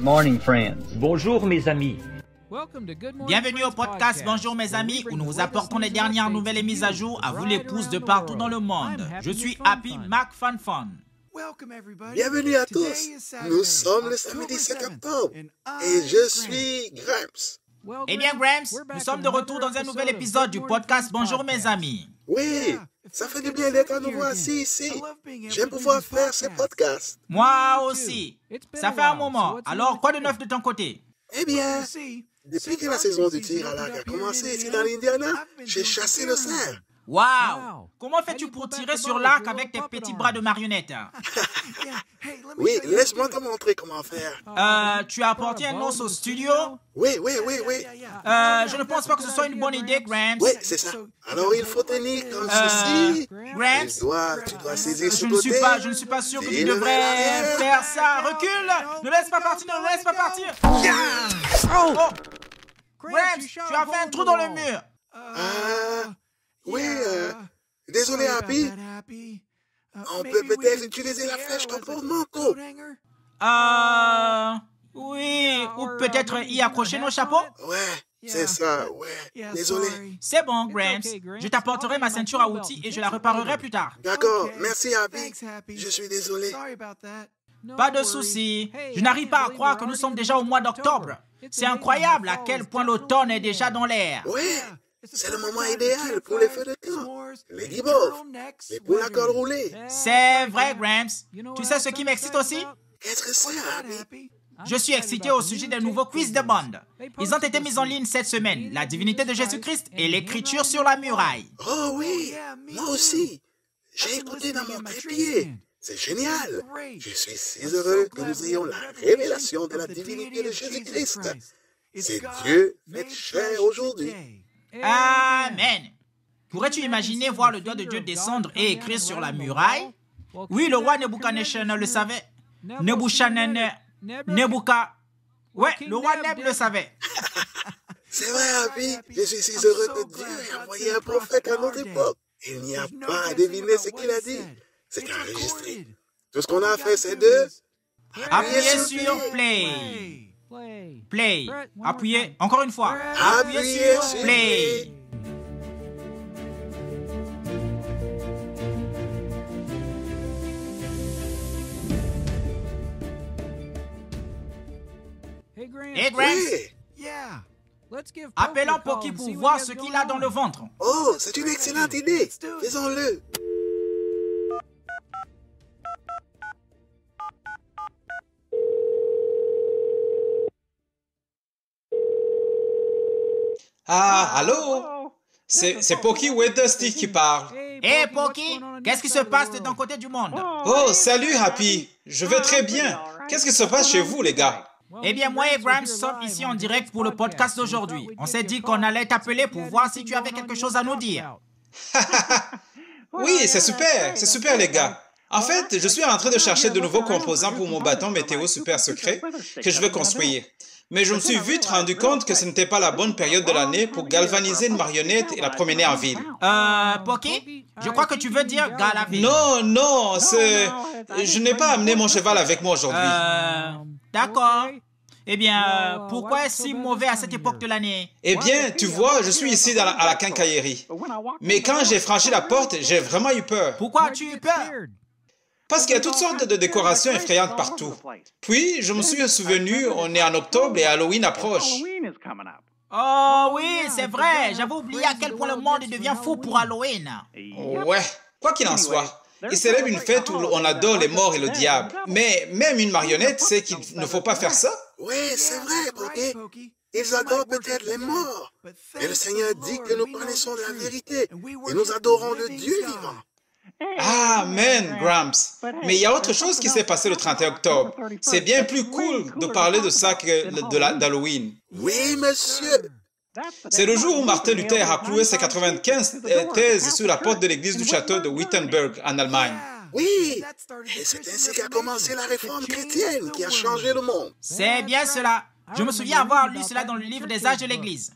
Good morning, friends. Bonjour mes amis. Bienvenue au podcast Bonjour mes amis où nous vous apportons les dernières nouvelles et mises à jour à vous les pouces de partout dans le monde. Je suis Happy McFunFun. Bienvenue à tous. Nous sommes le samedi 7 octobre et je suis Gramps. Eh bien Gramps, nous sommes de retour dans un nouvel épisode du podcast Bonjour mes amis. Oui, ça fait du bien d'être à nouveau assis ici. J'aime pouvoir faire ce podcast. Moi aussi. Ça fait un moment. Alors, quoi de neuf de ton côté? Eh bien, depuis que la saison du tir à l'arc a commencé ici dans l'Indiana, j'ai chassé le cerf. Waouh! Comment fais-tu pour tirer sur l'arc avec tes petits bras de marionnette? Oui, laisse-moi te montrer comment faire. Tu as apporté un os au studio? Oui. Je ne pense pas que ce soit une bonne idée, Gramps. Oui, c'est ça. Alors il faut tenir comme ceci. Gramps? Tu dois saisir ce Je ne suis pas sûr que tu devrais faire ça. Recule! Ne laisse pas partir, ne laisse pas partir! Oh! Gramps, tu as fait un trou dans le mur. Oui, désolé, Happy. On peut peut-être utiliser la flèche comme porte-manteau. Oui, ou peut-être y accrocher nos chapeaux? Ouais, c'est ça, ouais. Désolé. C'est bon, Gramps. Je t'apporterai ma ceinture à outils et je la réparerai plus tard. D'accord, merci, Happy. Je suis désolé. Pas de souci. Je n'arrive pas à croire que nous sommes déjà au mois d'octobre. C'est incroyable à quel point l'automne est déjà dans l'air. Oui, c'est le moment idéal pour les feux de camp, les guimauves, les poules à col roulé. C'est vrai, Gramps. Tu sais ce qui m'excite aussi? Qu'est-ce que c'est, Happy? Je suis excité au sujet des nouveaux quiz de bande. Ils ont été mis en ligne cette semaine. La divinité de Jésus-Christ et l'écriture sur la muraille. Oh oui, moi aussi. J'ai écouté dans mon trépied. C'est génial. Je suis si heureux que nous ayons la révélation de la divinité de Jésus-Christ. C'est Dieu fait chair aujourd'hui. Amen. Pourrais-tu imaginer voir le doigt de Dieu descendre et écrire sur la muraille? Oui, le roi Nebuchadnezzar le savait. Ouais, le roi Neb le savait. C'est vrai, Happy. Je suis si heureux que Dieu ait envoyé un prophète à notre époque. Il n'y a pas à deviner ce qu'il a dit. C'est enregistré. Tout ce qu'on a fait, c'est de appuyer sur play. Play. Appuyez. Encore une fois. Appuyez sur play. Hey, Gramps. Oui. Appelons Poki pour voir ce qu'il a dans le ventre. Oh, c'est une excellente idée. Faisons-le. Ah, allô? C'est Poki ou Dusty qui parle. Hey, Poki, qu'est-ce qui se passe de ton côté du monde? Oh, salut Happy. Je vais très bien. Qu'est-ce qui se passe chez vous, les gars? Eh bien, moi et Gramps sommes ici en direct pour le podcast d'aujourd'hui. On s'est dit qu'on allait t'appeler pour voir si tu avais quelque chose à nous dire. Oui, c'est super les gars. En fait, je suis en train de chercher de nouveaux composants pour mon bâton météo super secret que je veux construire. Mais je me suis vite rendu compte que ce n'était pas la bonne période de l'année pour galvaniser une marionnette et la promener en ville. Poki, je crois que tu veux dire galaville. Non, je n'ai pas amené mon cheval avec moi aujourd'hui. D'accord. Eh bien, pourquoi est-ce si mauvais à cette époque de l'année? Eh bien, tu vois, je suis ici à la quincaillerie. Mais quand j'ai franchi la porte, j'ai vraiment eu peur. Pourquoi as-tu eu peur? Parce qu'il y a toutes sortes de décorations effrayantes partout. Puis, je me suis souvenu, on est en octobre et Halloween approche. Oh oui, c'est vrai. J'avais oublié à quel point le monde devient fou pour Halloween. Ouais, quoi qu'il en soit. Ils célèbrent une fête où on adore les morts et le diable. Mais même une marionnette sait qu'il ne faut pas faire ça. Oui, c'est vrai, Poki. Ils adorent peut-être les morts. Mais le Seigneur dit que nous connaissons la vérité et nous adorons le Dieu vivant. Amen, Gramps. Mais il y a autre chose qui s'est passé le 31 octobre. C'est bien plus cool de parler de ça que d'Halloween. Oui, monsieur. C'est le jour où Martin Luther a cloué ses 95 thèses sur la porte de l'église du château de Wittenberg en Allemagne. Oui, et c'est ainsi qu'a commencé la réforme chrétienne qui a changé le monde. C'est bien cela. Je me souviens avoir lu cela dans le livre des âges de l'église.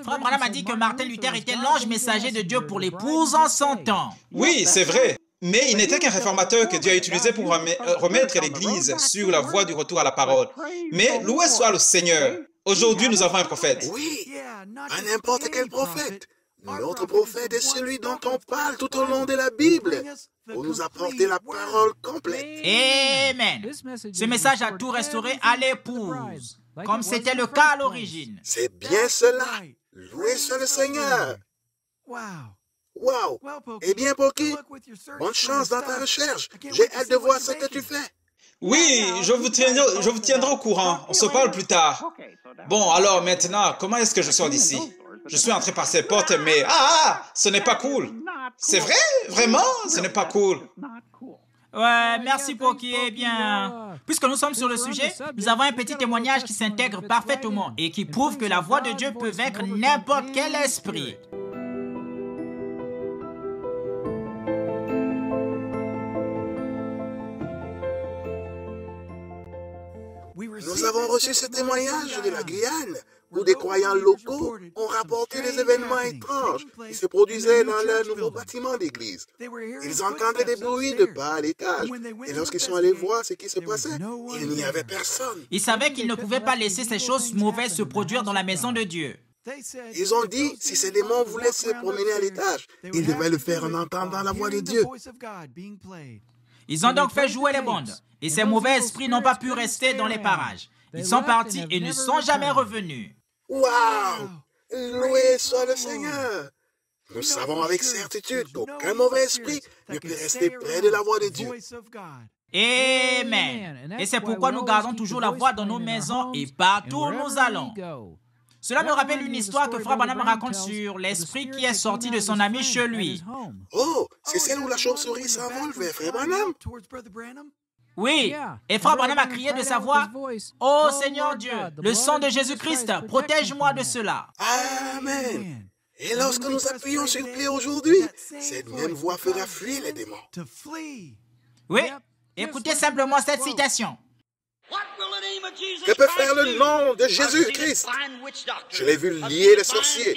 Frère Branham a dit que Martin Luther était l'ange messager de Dieu pour l'épouse en son temps. Oui, c'est vrai. Mais il n'était qu'un réformateur que Dieu a utilisé pour remettre l'Église sur la voie du retour à la parole. Mais loué soit le Seigneur. Aujourd'hui, nous avons un prophète. Oui, pas n'importe quel prophète. Notre prophète est celui dont on parle tout au long de la Bible pour nous apporter la parole complète. Amen. Ce message a tout restauré à l'épouse, comme c'était le cas à l'origine. C'est bien cela. Loué soit le Seigneur. Wow. Eh bien, Poki, bonne chance dans ta recherche. J'ai hâte de voir ce que tu fais. Oui, je vous tiendrai au courant. On se parle plus tard. Bon, alors maintenant, comment est-ce que je sors d'ici? Je suis entré par ces portes, mais... ce n'est pas cool. C'est vrai? Vraiment? Ce n'est pas cool. Ouais, merci Poki. Eh bien, puisque nous sommes sur le sujet, nous avons un petit témoignage qui s'intègre parfaitement et qui prouve que la voix de Dieu peut vaincre n'importe quel esprit. Nous avons reçu ce témoignage de la Guyane, où des croyants locaux ont rapporté des événements étranges qui se produisaient dans leur nouveau bâtiment d'église. Ils entendaient des bruits de pas à l'étage, et lorsqu'ils sont allés voir ce qui se passait, il n'y avait personne. Ils savaient qu'ils ne pouvaient pas laisser ces choses mauvaises se produire dans la maison de Dieu. Ils ont dit, si ces démons voulaient se promener à l'étage, ils devaient le faire en entendant la voix de Dieu. Ils ont donc fait jouer les bandes, et ces mauvais esprits n'ont pas pu rester dans les parages. Ils sont partis et ne sont jamais revenus. Waouh! Loué soit le Seigneur! Nous savons avec certitude qu'aucun mauvais esprit ne peut rester près de la voix de Dieu. Amen. Et c'est pourquoi nous gardons toujours la voix dans nos maisons et partout où nous allons. Cela me rappelle une histoire que Frère Branham raconte sur l'esprit qui est sorti de son ami chez lui. Oh, c'est celle où la chauve-souris s'envole vers Frère Branham? Oui, et Frère Branham a crié de sa voix, « Oh Seigneur Dieu, le sang de Jésus-Christ, protège-moi de cela. » Amen. Et lorsque nous appuyons sur play aujourd'hui, cette même voix fera fuir les démons. Oui, écoutez simplement cette citation. Que peut faire le nom de Jésus-Christ? Je l'ai vu lier les sorciers.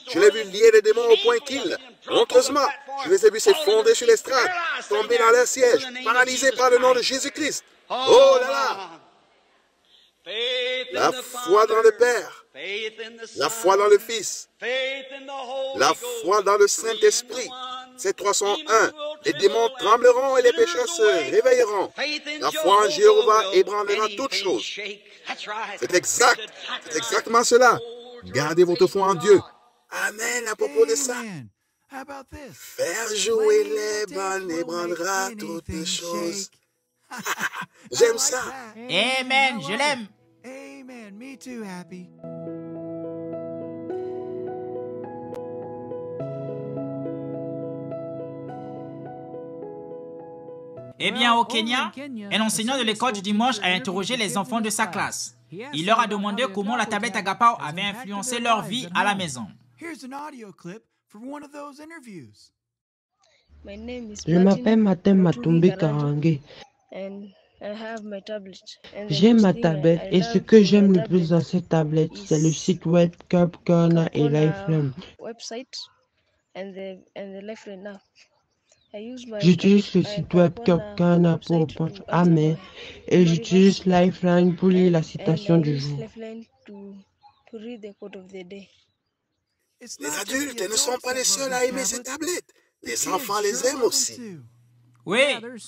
Je l'ai vu lier les démons au point qu'ils, honteusement, je les ai vus s'effondrer sur l'estrade, tomber dans leur siège, paralysés par le nom de Jésus-Christ. Oh là là! La foi dans le Père, la foi dans le Fils, la foi dans le Saint-Esprit. Ces trois sont un. Les démons trembleront et les pécheurs se réveilleront. La foi en Jéhovah ébranlera toutes choses. C'est exactement cela. Gardez votre foi en Dieu. Amen à propos de ça. Faire jouer les bandes ébranlera toutes choses. J'aime ça. Amen, je l'aime. Amen, me too, Happy. Eh bien, au Kenya, un enseignant de l'école du dimanche a interrogé les enfants de sa classe. Il leur a demandé comment la tablette Agapao avait influencé leur vie à la maison. Je m'appelle Martin Matumbi Karangue. J'ai ma tablette et ce que j'aime le plus dans cette tablette, c'est le site web Cup Corner et Lifeline. J'utilise le site web Cup Corner pour répondre à mail et j'utilise Lifeline pour lire la citation du jour. Les adultes ne sont pas les seuls à aimer ces tablettes. Les enfants les aiment aussi. Oui,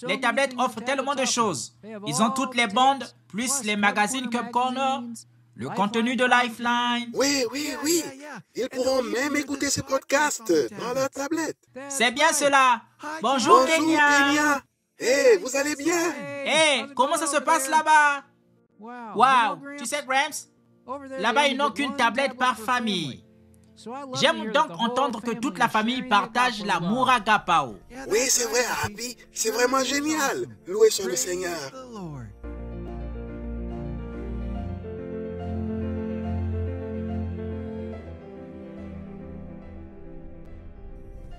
les tablettes offrent tellement de choses. Ils ont toutes les bandes, plus les magazines Cup Corner, le contenu de Lifeline. Oui. Ils pourront même écouter ce podcast dans leur tablette. C'est bien cela. Bonjour Kenya. Hey, vous allez bien? Hey, comment ça se passe là-bas? Wow, tu sais Grams, là-bas ils n'ont qu'une tablette par famille. J'aime donc entendre que toute la famille partage l'amour Agapao. Oui, c'est vrai, Happy. C'est vraiment génial. Loué soit le Seigneur.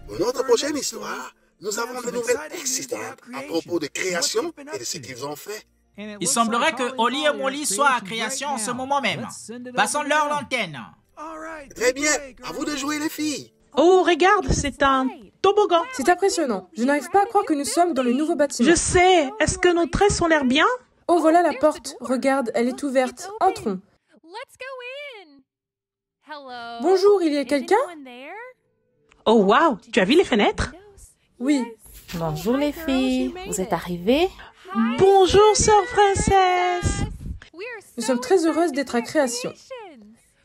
Pour notre prochaine histoire, nous avons de nouvelles excitantes à propos de création et de ce qu'ils ont fait. Il semblerait que Oli et Molly soient à création en ce moment même. Passons leur l'antenne. Très bien, à vous de jouer les filles. Oh, regarde, c'est un toboggan. C'est impressionnant. Je n'arrive pas à croire que nous sommes dans le nouveau bâtiment. Je sais. Est-ce que nos traits ont l'air bien? Oh, voilà la porte. Regarde, elle est ouverte. Entrons. Bonjour, il y a quelqu'un? Oh, wow, tu as vu les fenêtres? Oui. Bonjour les filles, vous êtes arrivées? Bonjour, sœur princesse. Nous sommes très heureuses d'être à Création.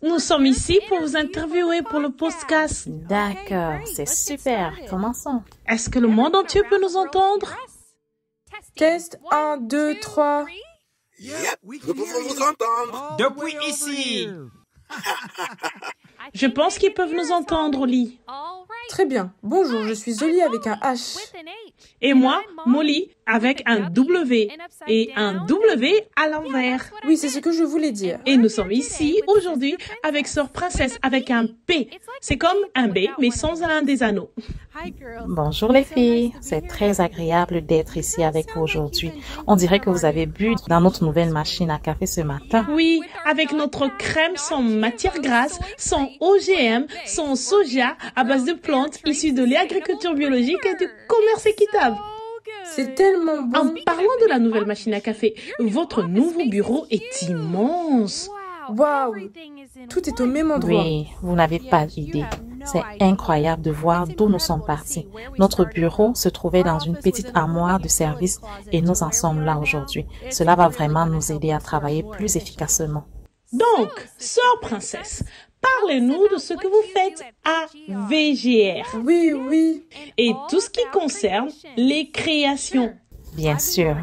Nous sommes ici pour vous interviewer pour le podcast. D'accord, c'est super. Commençons. Est-ce que le monde entier peut nous entendre? Test 1, 2, 3. Yep, nous pouvons vous entendre. Depuis ici. Je pense qu'ils peuvent nous entendre au lit. Très bien. Bonjour, je suis Zoli avec un H. Et moi, Molly, avec un W et un W à l'envers. Oui, c'est ce que je voulais dire. Et nous sommes ici aujourd'hui avec sœur princesse avec un P. C'est comme un B, mais sans un des anneaux. Bonjour les filles, c'est très agréable d'être ici avec vous aujourd'hui. On dirait que vous avez bu dans notre nouvelle machine à café ce matin. Oui, avec notre crème sans matière grasse, sans OGM, sans soja, à base de plantes issues de l'agriculture biologique et du commerce équitable. C'est tellement bon. En parlant de la nouvelle machine à café, votre nouveau bureau est immense. Waouh! Tout est au même endroit. Oui, vous n'avez pas d'idée. C'est incroyable de voir d'où nous sommes partis. Notre bureau se trouvait dans une petite armoire de service et nous en sommes là aujourd'hui. Cela va vraiment nous aider à travailler plus efficacement. Donc, sœur princesse, parlez-nous de ce que vous faites à VGR. Oui. Et tout ce qui concerne les créations. Bien sûr.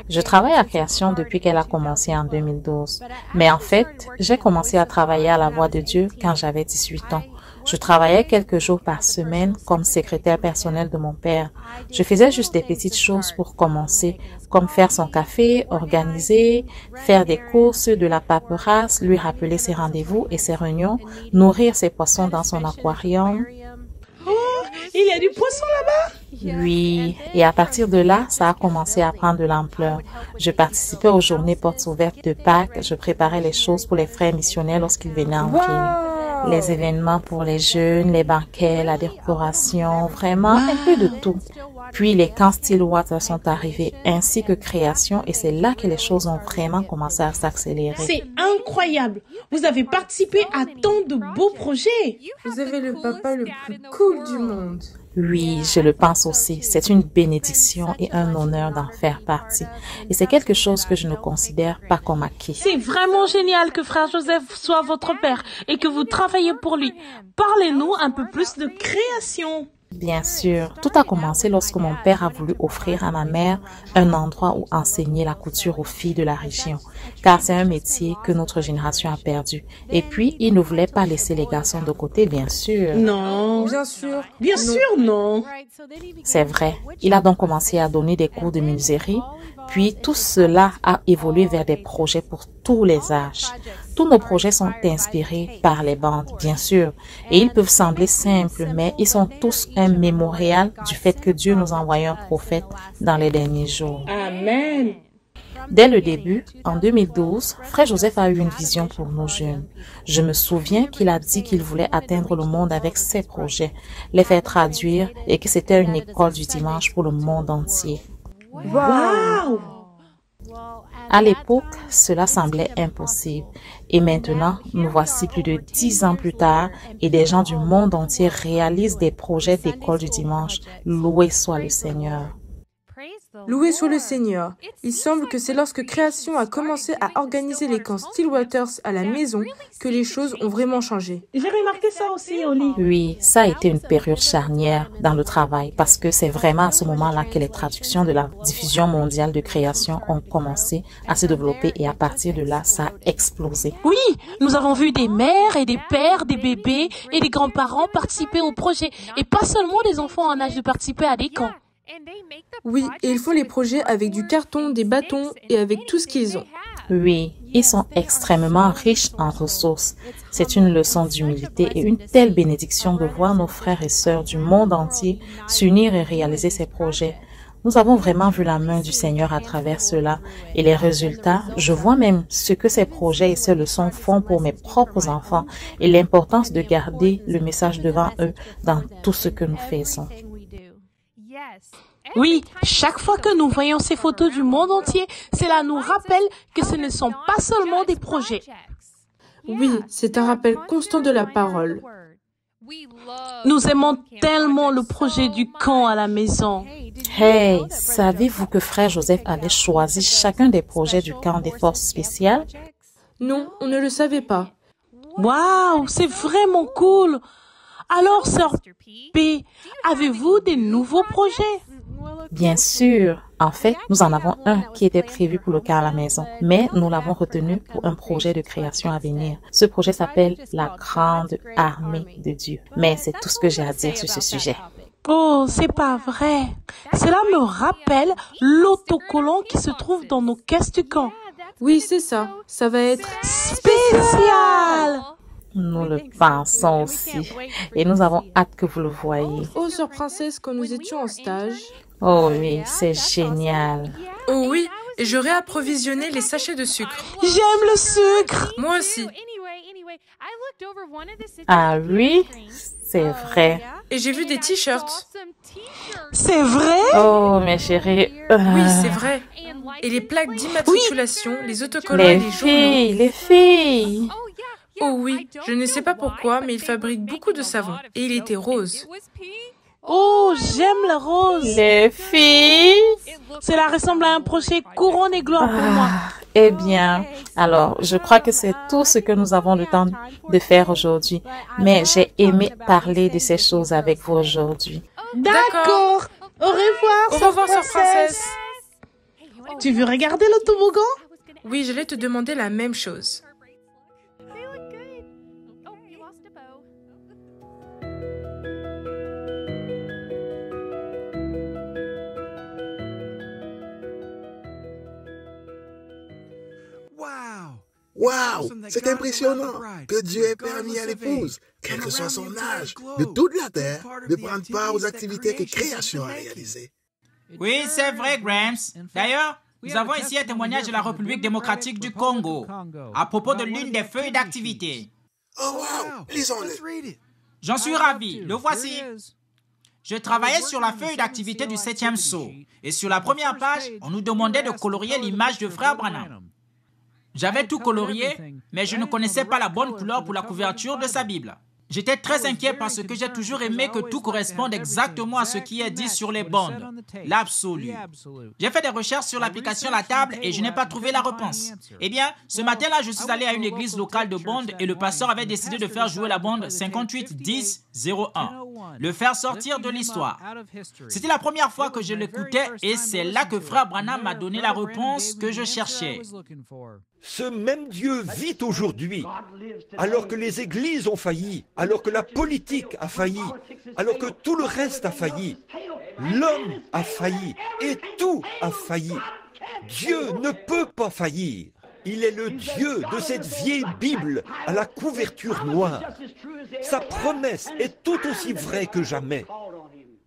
Je travaille à Création depuis qu'elle a commencé en 2012. Mais en fait, j'ai commencé à travailler à la Voix de Dieu quand j'avais 18 ans. Je travaillais quelques jours par semaine comme secrétaire personnel de mon père. Je faisais juste des petites choses pour commencer, comme faire son café, organiser, faire des courses, de la paperasse, lui rappeler ses rendez-vous et ses réunions, nourrir ses poissons dans son aquarium. Oh, il y a du poisson là-bas? Oui, et à partir de là, ça a commencé à prendre de l'ampleur. Je participais aux journées portes ouvertes de Pâques, je préparais les choses pour les frères missionnaires lorsqu'ils venaient en ville. Les événements pour les jeunes, les banquets, la décoration, vraiment un peu de tout. Puis les camps Stillwater sont arrivés, ainsi que Création, et c'est là que les choses ont vraiment commencé à s'accélérer. C'est incroyable! Vous avez participé à tant de beaux projets! Vous avez le papa le plus cool du monde. Oui, je le pense aussi. C'est une bénédiction et un honneur d'en faire partie. Et c'est quelque chose que je ne considère pas comme acquis. C'est vraiment génial que frère Joseph soit votre père et que vous travaillez pour lui. Parlez-nous un peu plus de création. Bien sûr, tout a commencé lorsque mon père a voulu offrir à ma mère un endroit où enseigner la couture aux filles de la région, car c'est un métier que notre génération a perdu. Et puis, il ne voulait pas laisser les garçons de côté, bien sûr. Non. Bien sûr. Bien sûr, non. C'est vrai. Il a donc commencé à donner des cours de menuiserie, puis tout cela a évolué vers des projets pour tous les âges. Tous nos projets sont inspirés par les bandes, bien sûr, et ils peuvent sembler simples, mais ils sont tous un mémorial du fait que Dieu nous a envoyé un prophète dans les derniers jours. Amen. Dès le début, en 2012, Frère Joseph a eu une vision pour nos jeunes. Je me souviens qu'il a dit qu'il voulait atteindre le monde avec ses projets, les faire traduire et que c'était une école du dimanche pour le monde entier. Wow! À l'époque, cela semblait impossible. Et maintenant, nous voici plus de 10 ans plus tard et des gens du monde entier réalisent des projets d'école du dimanche. Loué soit le Seigneur. Loué soit le Seigneur. Il semble que c'est lorsque Création a commencé à organiser les camps Stillwaters à la maison que les choses ont vraiment changé. J'ai remarqué ça aussi, Oli. Oui, ça a été une période charnière dans le travail parce que c'est vraiment à ce moment-là que les traductions de la diffusion mondiale de Création ont commencé à se développer et à partir de là, ça a explosé. Oui, nous avons vu des mères et des pères, des bébés et des grands-parents participer au projet et pas seulement des enfants en âge de participer à des camps. Oui, et ils font les projets avec du carton, des bâtons et avec tout ce qu'ils ont. Oui, ils sont extrêmement riches en ressources. C'est une leçon d'humilité et une telle bénédiction de voir nos frères et sœurs du monde entier s'unir et réaliser ces projets. Nous avons vraiment vu la main du Seigneur à travers cela et les résultats, je vois même ce que ces projets et ces leçons font pour mes propres enfants et l'importance de garder le message devant eux dans tout ce que nous faisons. Oui, chaque fois que nous voyons ces photos du monde entier, cela nous rappelle que ce ne sont pas seulement des projets. Oui, c'est un rappel constant de la parole. Nous aimons tellement le projet du camp à la maison. Hey, savez-vous que frère Joseph avait choisi chacun des projets du camp des forces spéciales? Non, on ne le savait pas. Waouh, c'est vraiment cool. Alors, sœur P, avez-vous des nouveaux projets? Bien sûr. En fait, nous en avons un qui était prévu pour le camp à la maison, mais nous l'avons retenu pour un projet de création à venir. Ce projet s'appelle la Grande Armée de Dieu. Mais c'est tout ce que j'ai à dire sur ce sujet. Oh, c'est pas vrai. Cela me rappelle l'autocollant qui se trouve dans nos caisses du camp. Oui, c'est ça. Ça va être spécial. Nous le pensons aussi. Et nous avons hâte que vous le voyez. Oh, sœur princesse, quand nous étions en stage. Oh oui, c'est génial. Oh oui, et je réapprovisionnais les sachets de sucre. J'aime le sucre. Moi aussi. Ah oui, c'est vrai. Et j'ai vu des t-shirts. C'est vrai? Oh, mes chéris. Oui, c'est vrai. Et les plaques d'immatriculation, les autocollants et les journaux. Les filles. Oh oui, je ne sais pas pourquoi, mais il fabrique beaucoup de savon. Et il était rose. Oh, j'aime le rose. Les filles. Cela ressemble à un projet couronne et gloire pour moi. Eh bien, alors, je crois que c'est tout ce que nous avons le temps de faire aujourd'hui. Mais j'ai aimé parler de ces choses avec vous aujourd'hui. D'accord. Au revoir, Au revoir, sœur princesse. Tu veux regarder le toboggan? Oui, j'allais te demander la même chose. Waouh, c'est impressionnant que Dieu ait permis à l'épouse, quel que soit son âge, de toute la terre, de prendre part aux activités que création a réalisées. Oui, c'est vrai, Grams. D'ailleurs, nous avons ici un témoignage de la République démocratique du Congo à propos de l'une des feuilles d'activité. Oh wow, lisons-le. J'en suis ravi, le voici. Je travaillais sur la feuille d'activité du 7e saut et sur la première page, on nous demandait de colorier l'image de Frère Branham. J'avais tout colorié, mais je ne connaissais pas la bonne couleur pour la couverture de sa Bible. J'étais très inquiet parce que j'ai toujours aimé que tout corresponde exactement à ce qui est dit sur les bandes, l'absolu. J'ai fait des recherches sur l'application La Table et je n'ai pas trouvé la réponse. Eh bien, ce matin-là, je suis allé à une église locale de bande et le pasteur avait décidé de faire jouer la bande 58-10-01, le faire sortir de l'histoire. C'était la première fois que je l'écoutais et c'est là que Frère Branham m'a donné la réponse que je cherchais. Ce même Dieu vit aujourd'hui, alors que les églises ont failli, alors que la politique a failli, alors que tout le reste a failli. L'homme a failli et tout a failli. Dieu ne peut pas faillir. Il est le Dieu de cette vieille Bible à la couverture noire. Sa promesse est tout aussi vraie que jamais.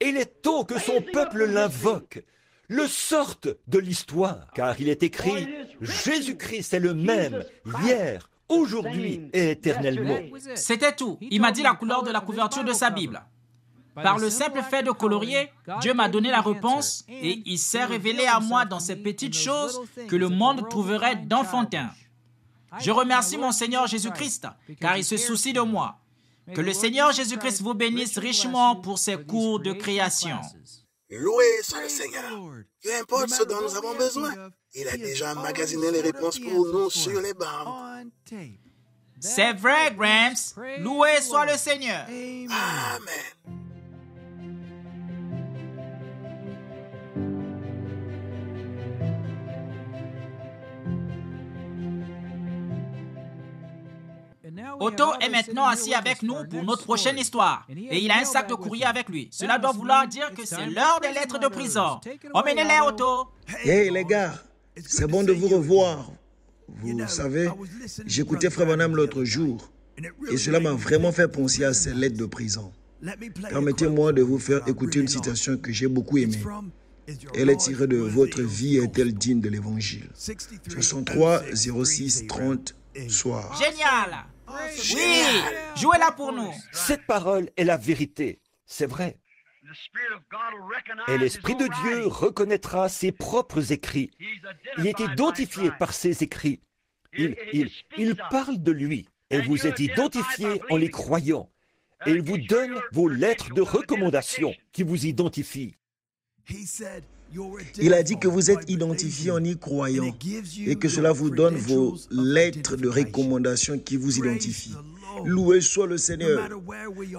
Et il est temps que son peuple l'invoque, le sorte de l'histoire, car il est écrit « Jésus-Christ est le même, hier, aujourd'hui et éternellement. » C'était tout. Il m'a dit la couleur de la couverture de sa Bible. Par le simple fait de colorier, Dieu m'a donné la réponse et il s'est révélé à moi dans ces petites choses que le monde trouverait d'enfantin. Je remercie mon Seigneur Jésus-Christ, car il se soucie de moi. Que le Seigneur Jésus-Christ vous bénisse richement pour ses cours de création. Loué soit le Seigneur. Peu importe ce dont nous avons besoin, il a déjà emmagasiné les réponses pour nous sur les bandes. C'est vrai, Grams. Loué soit le Seigneur. Amen. Otto est maintenant assis avec nous pour notre prochaine histoire. Et il a un sac de courrier avec lui. Cela doit vouloir dire que c'est l'heure des lettres de prison. Emmenez-les, Otto. Hey les gars, c'est bon de vous revoir. Vous savez, j'écoutais Frère Branham l'autre jour et cela m'a vraiment fait penser à ces lettres de prison. Permettez-moi de vous faire écouter une citation que j'ai beaucoup aimée. Elle est tirée de votre vie est-elle digne de l'évangile? 63 06 30 soir. Génial! Oui, jouez-la pour nous. Cette parole est la vérité, c'est vrai. Et l'Esprit de Dieu reconnaîtra ses propres écrits. Il est identifié par ses écrits. Il parle de lui et vous êtes identifié en les croyant. Et il vous donne vos lettres de recommandation qui vous identifient. Il a dit que vous êtes identifié en y croyant et que cela vous donne vos lettres de recommandation qui vous identifient. Loué soit le Seigneur.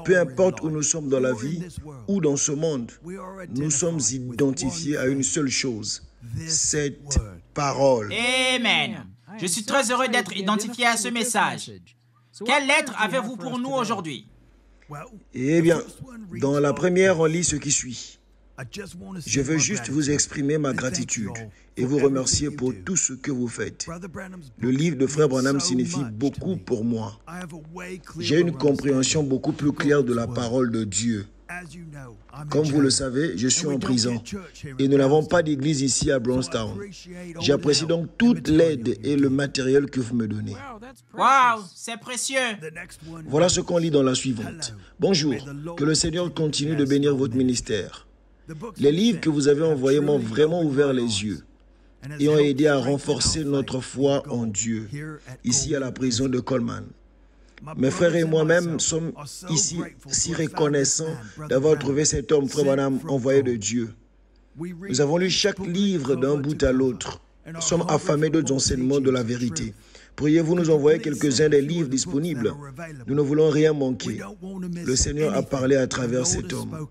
Peu importe où nous sommes dans la vie ou dans ce monde, nous sommes identifiés à une seule chose, cette parole. Amen. Je suis très heureux d'être identifié à ce message. Quelle lettre avez-vous pour nous aujourd'hui? Eh bien, dans la première, on lit ce qui suit. Je veux juste vous exprimer ma gratitude et vous remercier pour tout ce que vous faites. Le livre de Frère Branham signifie beaucoup pour moi. J'ai une compréhension beaucoup plus claire de la parole de Dieu. Comme vous le savez, je suis en prison et nous n'avons pas d'église ici à Brownstown. J'apprécie donc toute l'aide et le matériel que vous me donnez. Waouh, c'est précieux. Voilà ce qu'on lit dans la suivante. Bonjour, que le Seigneur continue de bénir votre ministère. Les livres que vous avez envoyés m'ont vraiment ouvert les yeux et ont aidé à renforcer notre foi en Dieu, ici à la prison de Coleman. Mes frères et moi-même sommes ici si reconnaissants d'avoir trouvé cet homme, Frère Branham, envoyé de Dieu. Nous avons lu chaque livre d'un bout à l'autre. Nous sommes affamés d'autres enseignements de la vérité. Pourriez-vous nous envoyer quelques-uns des livres disponibles? Nous ne voulons rien manquer. Le Seigneur a parlé à travers cet homme.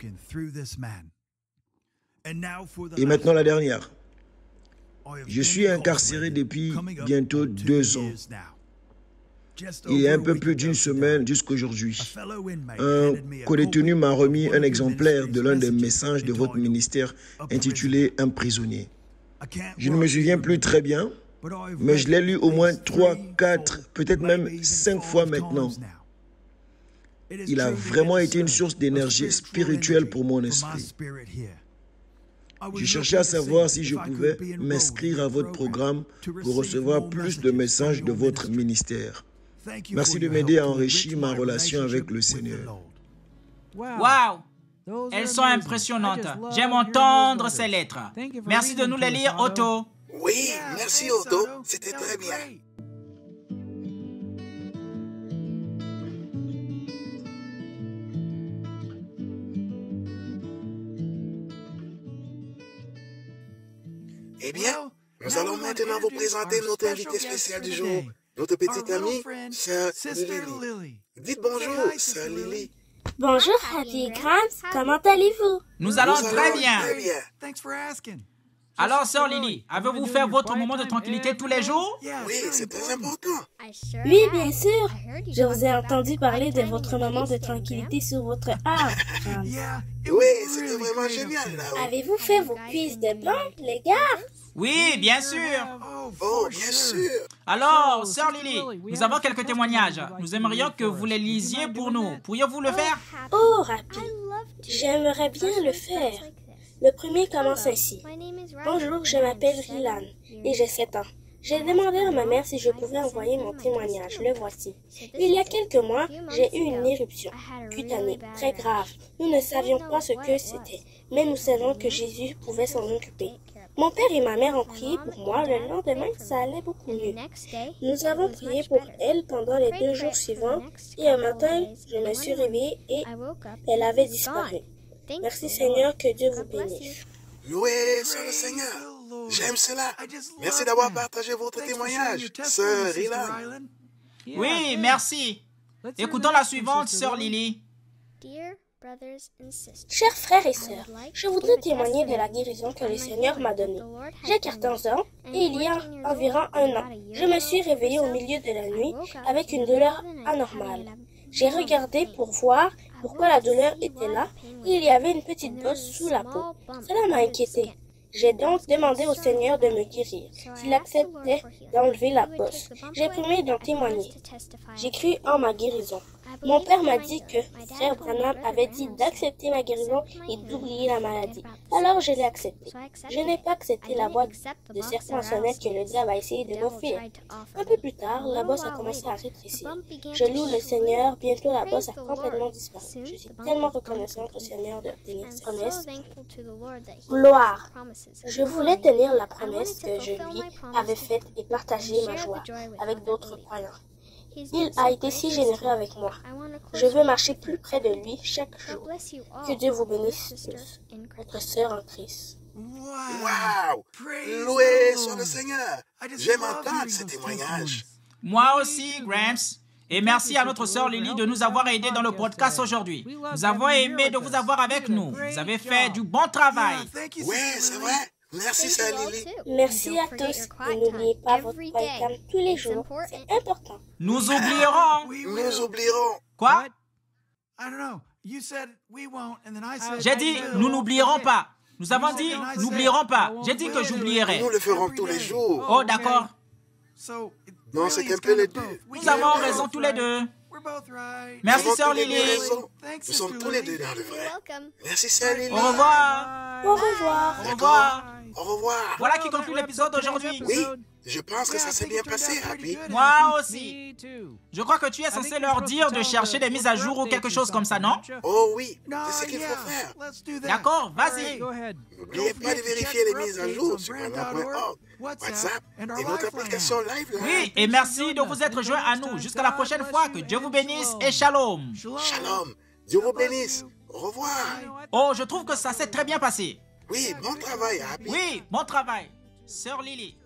Et maintenant la dernière. Je suis incarcéré depuis bientôt 2 ans. Il y a un peu plus d'une semaine jusqu'aujourd'hui. Un co-détenu m'a remis un exemplaire de l'un des messages de votre ministère intitulé « Un prisonnier ». Je ne me souviens plus très bien, mais je l'ai lu au moins 3, 4, peut-être même 5 fois maintenant. Il a vraiment été une source d'énergie spirituelle pour mon esprit. Je cherchais à savoir si je pouvais m'inscrire à votre programme pour recevoir plus de messages de votre ministère. Merci de m'aider à enrichir ma relation avec le Seigneur. Waouh! Elles sont impressionnantes. J'aime entendre ces lettres. Merci de nous les lire, Otto. Oui, merci Otto. C'était très bien. Eh bien, nous allons maintenant vous présenter notre invité spécial du jour, notre petite amie, Sœur Lily. Dites bonjour, Sœur Lily. Bonjour, Happy Grams. Comment allez-vous? Nous allons très bien. Alors, Sœur Lily, avez-vous fait votre moment de tranquillité tous les jours? Oui, c'est très important. Oui, bien sûr. Je vous ai entendu parler de votre moment de tranquillité sur votre arbre. Oui, c'était vraiment génial là-haut. Avez-vous fait vos quiz de plantes, les gars? Oui, bien sûr. Oh, bien sûr. Alors, Sœur Lily, nous avons quelques témoignages. Nous aimerions que vous les lisiez pour nous. Pourriez-vous le faire? Oh, Happy, j'aimerais bien le faire. Le premier commence ainsi. Bonjour, je m'appelle Rylan et j'ai 7 ans. J'ai demandé à ma mère si je pouvais envoyer mon témoignage. Le voici. Il y a quelques mois, j'ai eu une éruption cutanée très grave. Nous ne savions pas ce que c'était, mais nous savons que Jésus pouvait s'en occuper. Mon père et ma mère ont prié pour moi. Le lendemain, ça allait beaucoup mieux. Nous avons prié pour elle pendant les 2 jours suivants et un matin, je me suis réveillée et elle avait disparu. Merci Seigneur, que Dieu vous bénisse. Loué soit le Seigneur. J'aime cela. Merci d'avoir partagé votre témoignage, Sœur Rylan. Oui, merci. Écoutons la suivante, Sœur Lily. Chers frères et sœurs, je voudrais témoigner de la guérison que le Seigneur m'a donnée. J'ai 14 ans et il y a environ 1 an, je me suis réveillée au milieu de la nuit avec une douleur anormale. J'ai regardé pour voir pourquoi la douleur était là et il y avait une petite bosse sous la peau. Cela m'a inquiétée. J'ai donc demandé au Seigneur de me guérir, s'il acceptait d'enlever la bosse. J'ai promis d'en témoigner. J'ai cru en ma guérison. Mon père m'a dit que frère Branham avait dit d'accepter ma guérison et d'oublier la maladie. Alors je l'ai accepté. Je n'ai pas accepté la voix de serpent sonnette que le diable a essayé de m'offrir. Un peu plus tard, la bosse a commencé à rétrécir. Je loue le Seigneur, bientôt la bosse a complètement disparu. Je suis tellement reconnaissante au Seigneur de tenir ses promesses. Gloire! Je voulais tenir la promesse que je lui avais faite et partager ma joie avec d'autres croyants. Il a été si généreux avec moi. Je veux marcher plus près de lui chaque jour. Que Dieu vous bénisse tous. Votre sœur en Christ. Wow! Loué soit le Seigneur! J'aime entendre ce témoignage. Moi aussi, Gramps. Et merci à notre sœur Lily de nous avoir aidés dans le podcast aujourd'hui. Nous avons aimé de vous avoir avec nous. Vous avez fait du bon travail. Oui, c'est vrai. Merci, sœur Lily. Merci à tous. Et n'oubliez pas votre webcam tous les jours. C'est important. Nous oublierons. Nous oublierons. Quoi? J'ai dit, nous n'oublierons pas. Nous avons dit, n'oublierons pas. J'ai dit que j'oublierai. Nous le ferons tous les jours. Oh, d'accord. Non, c'est qu'un peu les deux. Nous avons raison tous les deux. Merci, sœur Lily. Nous sommes tous les deux dans le vrai. Merci, sœur Lily. Au revoir. Au revoir. Au revoir. Au revoir. Voilà qui conclut l'épisode d'aujourd'hui. Oui, je pense que ça s'est bien passé, Happy. Moi aussi. Je crois que tu es censé leur dire de chercher des mises à jour ou quelque chose comme ça, non? Oh oui, c'est ce qu'il faut faire. D'accord, vas-y. N'oubliez pas de vérifier les mises à jour sur Grandma.org, WhatsApp et notre application Live. Oui, et merci de vous être joints à nous. Jusqu'à la prochaine fois. Que Dieu vous bénisse et shalom. Shalom. Dieu vous bénisse. Au revoir. Oh, je trouve que ça s'est très bien passé. Oui, bon travail, Happy. Oui, bon travail. Sœur Lily.